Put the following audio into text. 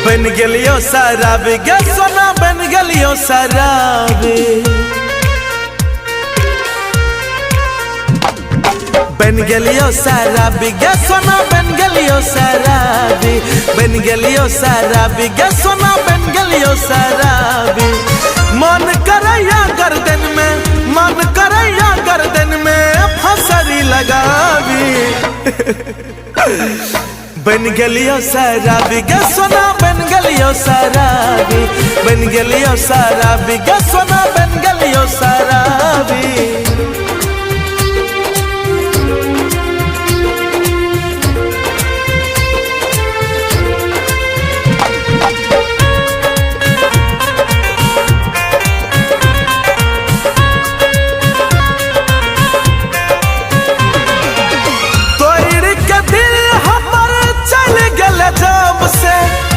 बन गेलियो शराबी गे सोना बन गेलियो शराबी। बन गेलियो शराबी गे सोना बन गेलियो शराबी। बन गेलियो शराबी गे सोना बन गेलियो शराबी। मन करैया गर्दन में, मन करैया गर्दन में फसरी लगावी। बन गेलियो शराबी गे सोना बन गेलियो शराबी। बन गेलियो शराबी गे सोना बन गेलियो शराबी।